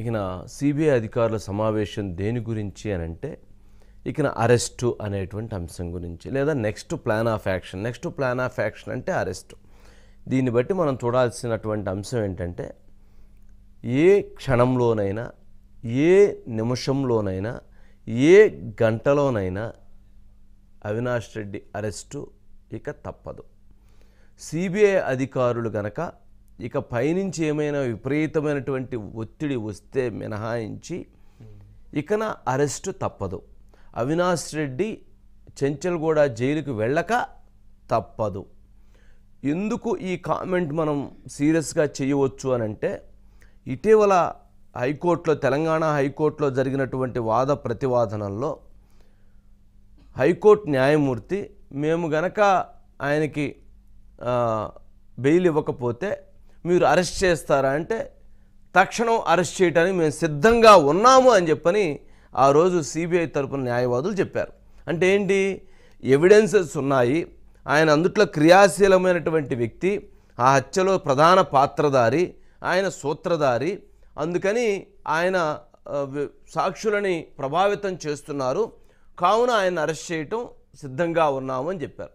ఇకన CBI అధికారుల సమావేశం దేని గురించి అని అంటే ఇకన అరెస్టు అనేటువంటి అంశం గురించి లేదా నెక్స్ట్ ప్లాన్ ఆఫ్ యాక్షన్ అంటే అరెస్టు. దీన్ని బట్టి మనం చూడాల్సినటువంటి అంశం ఏంటంటే ఏ క్షణంలోనైనా ఏ నిమిషంలోనైనా ఏ గంటలోనైనా అవినాష్ రెడ్డి అరెస్టు ఇక తప్పదు. సిబిఐ అధికారులు గనక ఇక పైనుంచి ఏమైనా విపరీతమైనటువంటి ఒత్తిడి వస్తే మినహాయించి ఇకన అరెస్టు తప్పదు. అవినాష్ రెడ్డి చెంచల్గూడ జైలుకు వెళ్ళక తప్పదు. ఎందుకు ఈ కామెంట్ మనం సీరియస్గా చేయవచ్చు అని అంటే ఇటీవల హైకోర్టులో తెలంగాణ హైకోర్టులో జరిగినటువంటి వాద ప్రతివాదనల్లో హైకోర్టు న్యాయమూర్తి మేము గనక ఆయనకి బెయిల్ ఇవ్వకపోతే మీరు అరెస్ట్ చేస్తారా అంటే తక్షణం అరెస్ట్ చేయడానికి మేము సిద్ధంగా ఉన్నాము అని చెప్పని ఆ రోజు సిబిఐ తరపున న్యాయవాదులు చెప్పారు. అంటే ఏంటి, ఎవిడెన్సెస్ ఉన్నాయి, ఆయన అందుట్లో క్రియాశీలమైనటువంటి వ్యక్తి, ఆ హత్యలో ప్రధాన పాత్రధారి, ఆయన సూత్రధారి, అందుకని ఆయన సాక్షులని ప్రభావితం చేస్తున్నారు, కావున ఆయన అరెస్ట్ చేయటం సిద్ధంగా ఉన్నామని చెప్పారు.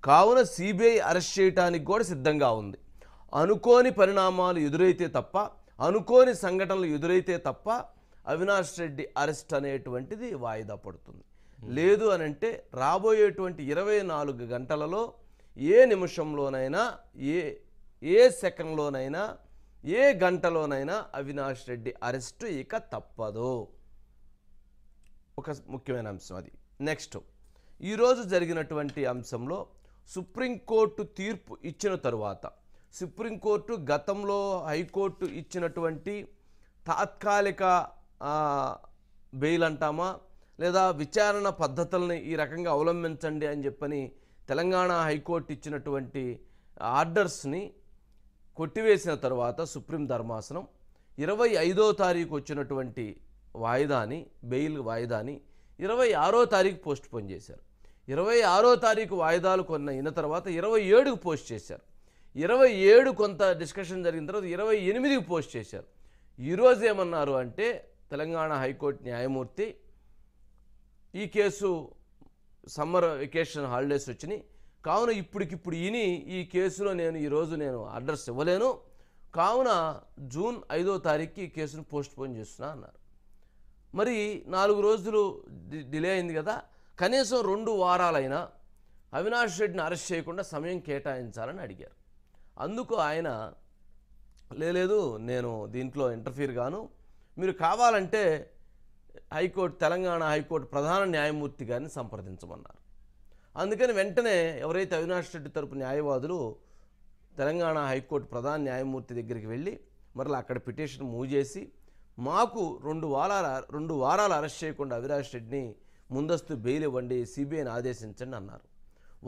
కావున సిబిఐ అరెస్ట్ చేయడానికి కూడా సిద్ధంగా ఉంది. అనుకోని పరిణామాలు ఎదురైతే తప్ప, అనుకోని సంఘటనలు ఎదురైతే తప్ప అవినాష్ రెడ్డి అరెస్ట్ అనేటువంటిది వాయిదా పడుతుంది. లేదు అనంటే రాబోయేటువంటి 24 గంటలలో ఏ నిమిషంలోనైనా ఏ సెకండ్లోనైనా ఏ గంటలోనైనా అవినాష్ రెడ్డి అరెస్టు ఇక తప్పదు. ఒక ముఖ్యమైన అంశం అది. నెక్స్ట్, ఈరోజు జరిగినటువంటి అంశంలో సుప్రీంకోర్టు తీర్పు ఇచ్చిన తరువాత సుప్రీంకోర్టు గతంలో హైకోర్టు ఇచ్చినటువంటి తాత్కాలిక బెయిల్ అంటామా లేదా విచారణ పద్ధతుల్ని ఈ రకంగా అవలంబించండి అని చెప్పని తెలంగాణ హైకోర్టు ఇచ్చినటువంటి ఆర్డర్స్ని కొట్టివేసిన తర్వాత సుప్రీం ధర్మాసనం 25వ తారీఖు వచ్చినటువంటి వాయిదాని బెయిల్ వాయిదాని 26వ తారీఖు పోస్ట్ పోన్ చేశారు. 26వ తారీఖు వాయిదాలు అయిన తర్వాత 27కు పోస్ట్ చేశారు. 27 కొంత డిస్కషన్ జరిగిన తర్వాత 28కి పోస్ట్ చేశారు. ఈరోజు ఏమన్నారు అంటే తెలంగాణ హైకోర్టు న్యాయమూర్తి ఈ కేసు సమ్మర్ వెకేషన్ హాలిడేస్ వచ్చినాయి కావున ఇప్పటికిప్పుడు ఈ కేసులో ఈరోజు నేను ఆర్డర్స్ ఇవ్వలేను, కావున జూన్ 5వ తారీఖుకి ఈ కేసును పోస్ట్ పోన్ చేస్తున్నా అన్నారు. మరి 4 రోజులు డిలే అయింది కదా, కనీసం 2 వారాలైనా అవినాష్ రెడ్డిని అరెస్ట్ చేయకుండా సమయం కేటాయించాలని అడిగారు. అందుకు ఆయన లేదు నేను దీంట్లో ఇంటర్ఫీర్ గాను, మీరు కావాలంటే తెలంగాణ హైకోర్టు ప్రధాన న్యాయమూర్తి గారిని సంప్రదించమన్నారు. అందుకని వెంటనే ఎవరైతే అవినాష్ రెడ్డి తరపు న్యాయవాదులు తెలంగాణ హైకోర్టు ప్రధాన న్యాయమూర్తి దగ్గరికి వెళ్ళి మరలా అక్కడ పిటిషన్ మూవ్ చేసి మాకు 2 వారాలు అరెస్ట్ చేయకుండా అవినాష్ రెడ్డిని ముందస్తు బెయిల్ ఇవ్వండి, సిబిఐని ఆదేశించండి అన్నారు.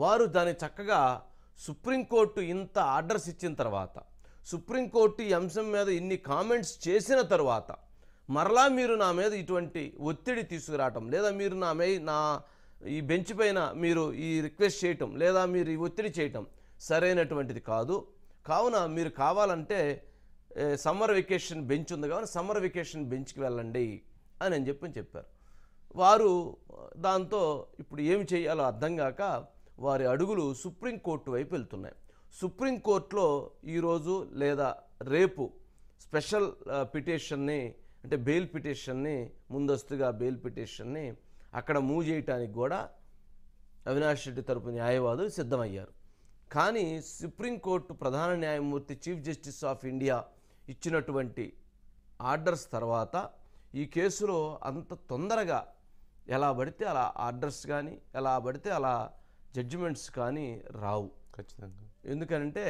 వారు దాన్ని చక్కగా సుప్రీంకోర్టు ఇంత ఆర్డర్స్ ఇచ్చిన తర్వాత, సుప్రీంకోర్టు ఈ అంశం మీద ఇన్ని కామెంట్స్ చేసిన తర్వాత మరలా మీరు నా మీద ఇటువంటి ఒత్తిడి తీసుకురావటం లేదా మీరు నా ఈ బెంచ్ పైన మీరు ఈ రిక్వెస్ట్ చేయటం లేదా మీరు ఈ ఒత్తిడి చేయటం సరైనటువంటిది కాదు, కావున మీరు కావాలంటే సమ్మర్ వెకేషన్ బెంచ్ ఉంది కావున సమ్మర్ వెకేషన్ బెంచ్కి వెళ్ళండి అని చెప్పారు. వారు దాంతో ఇప్పుడు ఏమి చేయాలో అర్థం కాక వారి అడుగులు సుప్రీంకోర్టు వైపు వెళ్తున్నాయి. సుప్రీంకోర్టులో ఈరోజు లేదా రేపు స్పెషల్ పిటిషన్ని అంటే బెయిల్ పిటిషన్ని ముందస్తుగా బెయిల్ పిటిషన్ని అక్కడ మూవ్ చేయడానికి కూడా అవినాష్ రెడ్డి తరపు న్యాయవాదులు సిద్ధమయ్యారు. కానీ సుప్రీంకోర్టు ప్రధాన న్యాయమూర్తి చీఫ్ జస్టిస్ ఆఫ్ ఇండియా ఇచ్చినటువంటి ఆర్డర్స్ తర్వాత ఈ కేసులో అంత తొందరగా ఎలా పడితే అలా ఆర్డర్స్ కానీ ఎలా పడితే అలా జడ్జిమెంట్స్ కానీ రావు ఖచ్చితంగా. ఎందుకంటే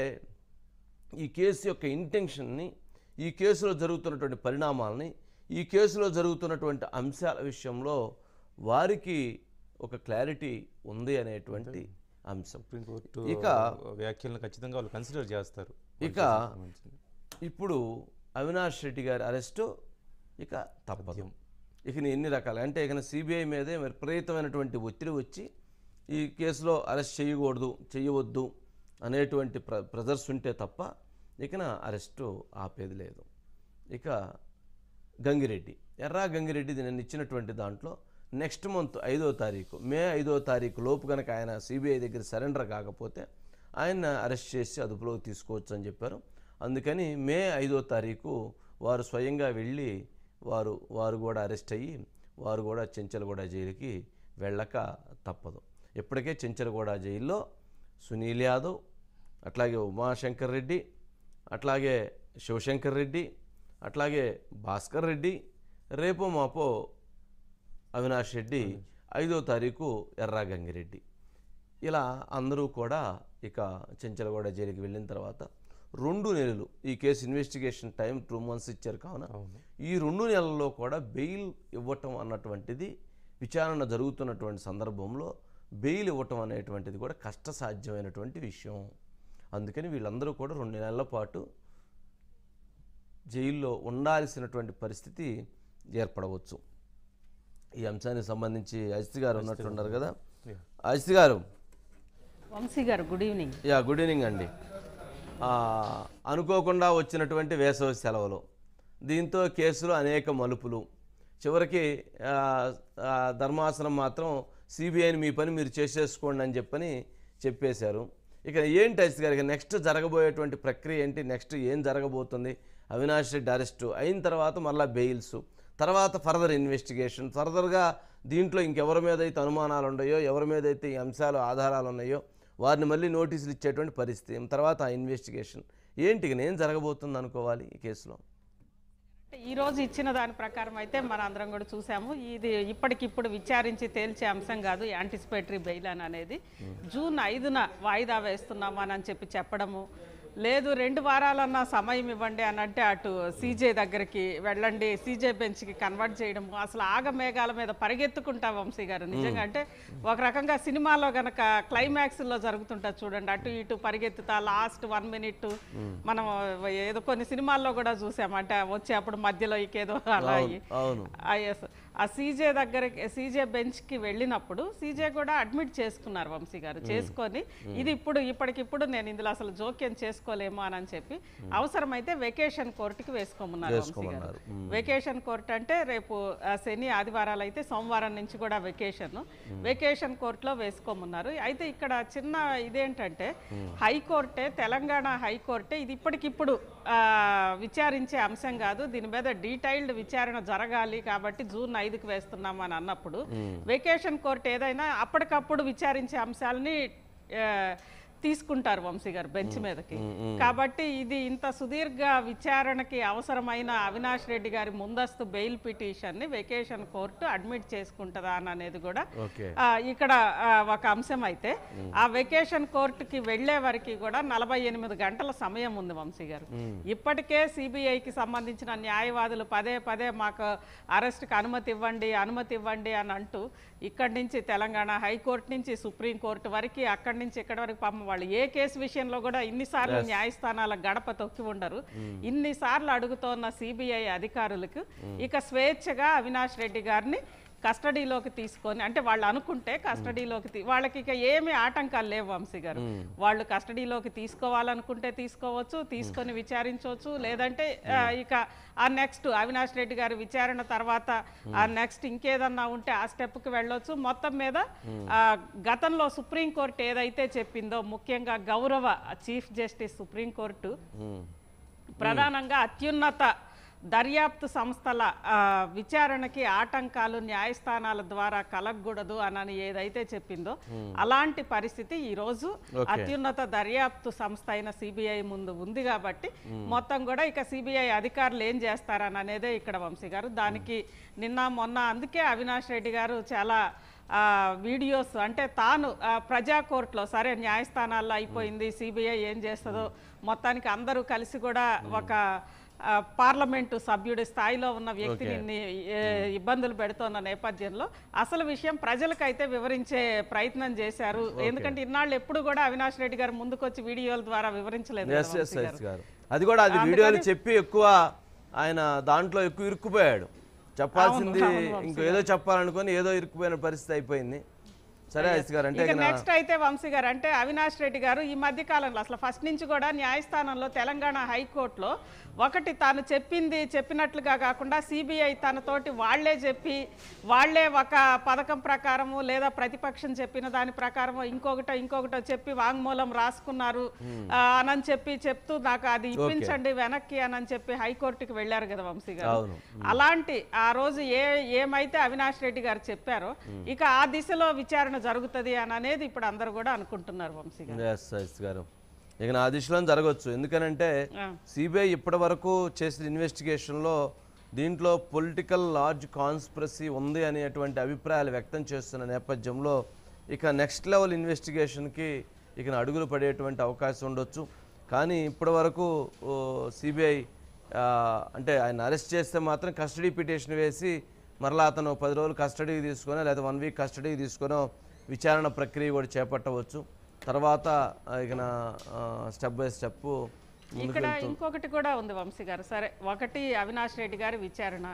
ఈ కేసు యొక్క ఇంటెన్షన్ని, ఈ కేసులో జరుగుతున్నటువంటి పరిణామాలని, ఈ కేసులో జరుగుతున్నటువంటి అంశాల విషయంలో వారికి ఒక క్లారిటీ ఉంది అనేటువంటి అంశం. ఇక వ్యాఖ్యలను ఖచ్చితంగా వాళ్ళు కన్సిడర్ చేస్తారు. ఇక ఇప్పుడు అవినాష్ రెడ్డి గారి అరెస్టు ఇక తప్పదు. ఇక ఎన్ని రకాలు అంటే ఇక సిబిఐ మీదే విపరీతమైనటువంటి ఒత్తిడి వచ్చి ఈ కేసులో అరెస్ట్ చేయవద్దు అనేటువంటి ప్రెజర్స్ ఉంటే తప్ప ఇక అరెస్టు ఆపేది లేదు. ఇక గంగిరెడ్డి, ఎర్రా గంగిరెడ్డి నేను ఇచ్చినటువంటి దాంట్లో నెక్స్ట్ మంత్ 5వ తారీఖు మే 5వ తారీఖు లోపు కనుక ఆయన సిబిఐ దగ్గర సరెండర్ కాకపోతే ఆయన అరెస్ట్ చేసి అదుపులోకి తీసుకోవచ్చు అని చెప్పారు. అందుకని మే 5వ తారీఖు వారు స్వయంగా వెళ్ళి వారు కూడా అరెస్ట్ అయ్యి వారు కూడా చెంచలగూడ జైలుకి వెళ్ళక తప్పదు. ఇప్పటికే చెంచలగూడ జైల్లో సునీల్ యాదవ్, అట్లాగే ఉమాశంకర్ రెడ్డి, అట్లాగే శివశంకర్ రెడ్డి, అట్లాగే భాస్కర్ రెడ్డి, రేపో మాపో అవినాష్ రెడ్డి, 5వ తారీఖు ఎర్రా గంగిరెడ్డి, ఇలా అందరూ కూడా ఇక చెంచలగూడ జైలుకి వెళ్ళిన తర్వాత 2 నెలలు ఈ కేసు ఇన్వెస్టిగేషన్ టైం 2 months ఇచ్చారు. కావున ఈ 2 నెలల్లో కూడా బెయిల్ ఇవ్వటం అన్నటువంటిది విచారణ జరుగుతున్నటువంటి సందర్భంలో బెయిల్ ఇవ్వటం అనేటువంటిది కూడా కష్టసాధ్యమైనటువంటి విషయం. అందుకని వీళ్ళందరూ కూడా 2 నెలల పాటు జైల్లో ఉండాల్సినటువంటి పరిస్థితి ఏర్పడవచ్చు. ఈ అంశానికి సంబంధించి అజిత్ గారు ఉన్నట్టున్నారు కదా. అజిత్ గారు. వంశీ గారు, గుడ్ ఈవినింగ్. గుడ్ ఈవినింగ్ అండి. అనుకోకుండా వచ్చినటువంటి వేసవి సెలవులు, దీంతో కేసులు అనేక మలుపులు, చివరికి ధర్మాసనం మాత్రం సిబిఐని మీ పని మీరు చేసేసుకోండి అని చెప్పేశారు. ఇక ఏంటి అజిత్ గారికి నెక్స్ట్ జరగబోయేటువంటి ప్రక్రియ ఏంటి? నెక్స్ట్ ఏం జరగబోతుంది? అవినాష్ రెడ్డి అరెస్టు అయిన తర్వాత మళ్ళీ బెయిల్స్, తర్వాత ఫర్దర్ ఇన్వెస్టిగేషన్, ఫర్దర్గా దీంట్లో ఇంకెవరి మీద అయితే అనుమానాలు ఉన్నాయో, ఎవరి మీద అయితే ఈ అంశాలు ఆధారాలు ఉన్నాయో వారిని మళ్ళీ నోటీసులు ఇచ్చేటువంటి పరిస్థితి, తర్వాత ఆ ఇన్వెస్టిగేషన్ ఏంటి, ఏం జరగబోతుంది అనుకోవాలి ఈ కేసులో? ఈరోజు ఇచ్చిన దాని ప్రకారం అయితే మన అందరం కూడా చూసాము. ఇది ఇప్పటికిప్పుడు విచారించి తేల్చే అంశం కాదు యాంటిసిపేటరీ బెయిల్ అనేది. జూన్ 5న వాయిదా వేస్తున్నాము అని చెప్పడము, లేదు 2 వారాలన్నా సమయం ఇవ్వండి అని అంటే అటు సీజే దగ్గరికి వెళ్ళండి, సీజే బెంచ్కి కన్వర్ట్ చేయడము, అసలు ఆగమేఘాల మీద పరిగెత్తుకుంటా వంశీ గారు. నిజంగా అంటే ఒక రకంగా సినిమాలో గనక క్లైమాక్స్లో జరుగుతుంటుంది చూడండి, అటు ఇటు పరిగెత్తుతా లాస్ట్ 1 minute మనం ఏదో కొన్ని సినిమాల్లో కూడా చూసాం. అంటే వచ్చేప్పుడు మధ్యలో ఇకేదో అలా ఆ సీజే దగ్గరికి సీజే బెంచ్కి వెళ్ళినప్పుడు సీజే కూడా అడ్మిట్ చేసుకున్నారు వంశీ గారు. చేసుకొని ఇది ఇప్పటికిప్పుడు నేను ఇందులో అసలు జోక్యం చేసుకోలేము అని చెప్పి అవసరమైతే వెకేషన్ కోర్టుకి వేసుకోమన్నారు వంశీ గారు. వెకేషన్ కోర్టు అంటే రేపు శని ఆదివారాలు అయితే సోమవారం నుంచి కూడా వెకేషన్ కోర్టులో వేసుకోమన్నారు. అయితే ఇక్కడ చిన్న ఇదేంటంటే హైకోర్టే, తెలంగాణ హైకోర్టే ఇది ఇప్పటికిప్పుడు విచారించే అంశం కాదు, దీని మీద డీటెయిల్డ్ విచారణ జరగాలి కాబట్టి జూన్ 5కి వేస్తున్నాము అని అన్నప్పుడు వెకేషన్ కోర్టు ఏదైనా అప్పటికప్పుడు విచారించే అంశాలని తీసుకుంటారు వంశీ గారు బెంచ్ మీదకి. కాబట్టి ఇది ఇంత సుదీర్ఘ విచారణకి అవసరమైన అవినాష్ రెడ్డి గారి ముందస్తు బెయిల్ పిటిషన్ ని వెకేషన్ కోర్టు అడ్మిట్ చేసుకుంటుందా అనేది కూడా ఇక్కడ ఒక అంశం. అయితే ఆ వెకేషన్ కోర్టుకి వెళ్లే వరకు కూడా 48 గంటల సమయం ఉంది వంశీ గారు. ఇప్పటికే సిబిఐకి సంబంధించిన న్యాయవాదులు పదే మాకు అరెస్ట్కి అనుమతి ఇవ్వండి అని అంటూ ఇక్కడి నుంచి తెలంగాణ హైకోర్టు నుంచి సుప్రీంకోర్టు వరకు, అక్కడి నుంచి ఇక్కడి వరకు పాపం వాళ్ళు ఏ కేసు విషయంలో కూడా ఇన్నిసార్లు న్యాయస్థానాల గడప తొక్కి ఉండరు. ఇన్నిసార్లు అడుగుతోన్న సిబిఐ అధికారులకు ఇక స్వేచ్ఛగా అవినాష్ రెడ్డి గారిని కస్టడీలోకి తీసుకొని, అంటే వాళ్ళు అనుకుంటే కస్టడీలోకి వాళ్ళకి ఇక ఏమి ఆటంకాలు లేవు వంశీ గారు. వాళ్ళు కస్టడీలోకి తీసుకోవాలనుకుంటే తీసుకోవచ్చు, తీసుకొని విచారించవచ్చు, లేదంటే ఇక ఆ నెక్స్ట్ అవినాష్ రెడ్డి గారి విచారణ తర్వాత ఆ నెక్స్ట్ ఇంకేదన్నా ఉంటే ఆ స్టెప్కి వెళ్ళొచ్చు. మొత్తం మీద గతంలో సుప్రీంకోర్టు ఏదైతే చెప్పిందో, ముఖ్యంగా గౌరవ చీఫ్ జస్టిస్ సుప్రీంకోర్టు ప్రధానంగా అత్యున్నత దర్యాప్తు సంస్థల విచారణకి ఆటంకాలు న్యాయస్థానాల ద్వారా కలగకూడదు అని ఏదైతే చెప్పిందో అలాంటి పరిస్థితి ఈరోజు అత్యున్నత దర్యాప్తు సంస్థ అయిన సిబిఐ ముందు ఉంది. కాబట్టి మొత్తం కూడా ఇక సిబిఐ అధికారులు ఏం చేస్తారని అనేదే ఇక్కడ వంశీ గారు. దానికి నిన్న మొన్న అందుకే అవినాష్ రెడ్డి గారు చాలా వీడియోస్, అంటే తాను ప్రజా కోర్టులో సరే న్యాయస్థానాల్లో అయిపోయింది, సిబిఐ ఏం చేస్తుందో మొత్తానికి అందరూ కలిసి కూడా ఒక పార్లమెంటు సభ్యుడి స్థాయిలో ఉన్న వ్యక్తిని ఇబ్బందులు పెడుతున్న నేపథ్యంలో అసలు విషయం ప్రజలకైతే వివరించే ప్రయత్నం చేశారు. ఎందుకంటే ఇన్నాళ్ళు ఎప్పుడు కూడా అవినాష్ రెడ్డి గారు ముందుకొచ్చి వీడియోల ద్వారా వివరించలేదు. అది కూడా అది వీడియోలు చెప్పి ఎక్కువ ఆయన దాంట్లో ఎక్కువ ఇరుక్కుపోయాడు. చెప్పాల్సింది ఇంకేదో చెప్పాలనుకొని ఏదో ఇరుక్కుపోయిన పరిస్థితి అయిపోయింది. సరే అజిత్ గారు, అంటే ఇక నెక్స్ట్ అయితే వంశీ గారు, అంటే అవినాష్ రెడ్డి గారు ఈ మధ్య కాలంలో అసలు ఫస్ట్ నుంచి కూడా న్యాయస్థానంలో తెలంగాణ హైకోర్టులో ఒకటి తాను చెప్పినట్లుగా కాకుండా సిబిఐ తనతోటి వాళ్లే చెప్పి వాళ్లే ఒక పథకం ప్రకారము లేదా ప్రతిపక్షం చెప్పిన దాని ప్రకారము ఇంకొకటో చెప్పి వాంగ్మూలం రాసుకున్నారు అని చెప్తూ నాకు అది ఇప్పించండి వెనక్కి అని చెప్పి హైకోర్టుకి వెళ్ళారు కదా వంశీ గారు. అలాంటి ఆ రోజు ఏమైతే అవినాష్ రెడ్డి గారు చెప్పారో ఇక ఆ దిశలో విచారణ జరుగుతుంది అని అనేది ఇప్పుడు అందరూ కూడా అనుకుంటున్నారు వంశీ గారు. ఇక నా దిశలో జరగవచ్చు, ఎందుకనంటే సిబిఐ ఇప్పటి వరకు చేసిన ఇన్వెస్టిగేషన్లో దీంట్లో పొలిటికల్ లార్జ్ కాన్స్పిరసీ ఉంది అనేటువంటి అభిప్రాయాలు వ్యక్తం చేస్తున్న నేపథ్యంలో ఇక నెక్స్ట్ లెవెల్ ఇన్వెస్టిగేషన్కి ఇక అడుగులు పడేటువంటి అవకాశం ఉండొచ్చు. కానీ ఇప్పటి వరకు సిబిఐ అంటే ఆయన అరెస్ట్ చేస్తే మాత్రం కస్టడీ పిటిషన్ వేసి మరలా అతను 10 రోజులు కస్టడీకి తీసుకొని లేదా 1 వీక్ కస్టడీకి తీసుకొని విచారణ ప్రక్రియ కూడా చేపట్టవచ్చు. తర్వాత ఇక స్టెప్ బై స్టెప్ ఇక్కడ ఇంకొకటి కూడా ఉంది వంశీ గారు. సరే, ఒకటి అవినాష్ రెడ్డి గారి విచారణ,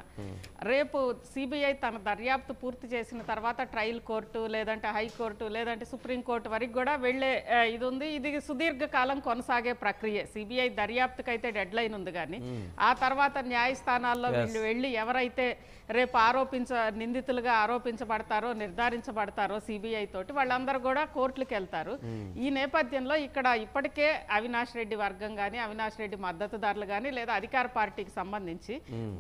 రేపు సిబిఐ తన దర్యాప్తు పూర్తి చేసిన తర్వాత ట్రయల్ కోర్టు లేదంటే హైకోర్టు లేదంటే సుప్రీంకోర్టు వరకు కూడా వెళ్లే ఇది ఉంది. ఇది సుదీర్ఘకాలం కొనసాగే ప్రక్రియ. సిబిఐ దర్యాప్తుకి అయితే డెడ్ లైన్ ఉంది, కానీ ఆ తర్వాత న్యాయస్థానాల్లో వీళ్ళు వెళ్ళి ఎవరైతే రేపు నిందితులుగా ఆరోపించబడతారో నిర్ధారించబడతారో సిబిఐ తోటి వాళ్ళందరూ కూడా కోర్టులకు వెళ్తారు. ఈ నేపథ్యంలో ఇక్కడ ఇప్పటికే అవినాష్ రెడ్డి వర్గం కానీ అవినాష్ రెడ్డి మద్దతుదారులు కానీ లేదా అధికార పార్టీకి సంబంధించి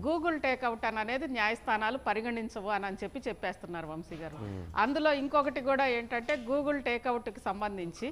గూగుల్ టేక్అవుట్ అనేది న్యాయస్థానాలు పరిగణించవు అని చెప్పేస్తున్నారు వంశీ గారు. అందులో ఇంకొకటి కూడా ఏంటంటే గూగుల్ టేక్అవుట్ కి సంబంధించి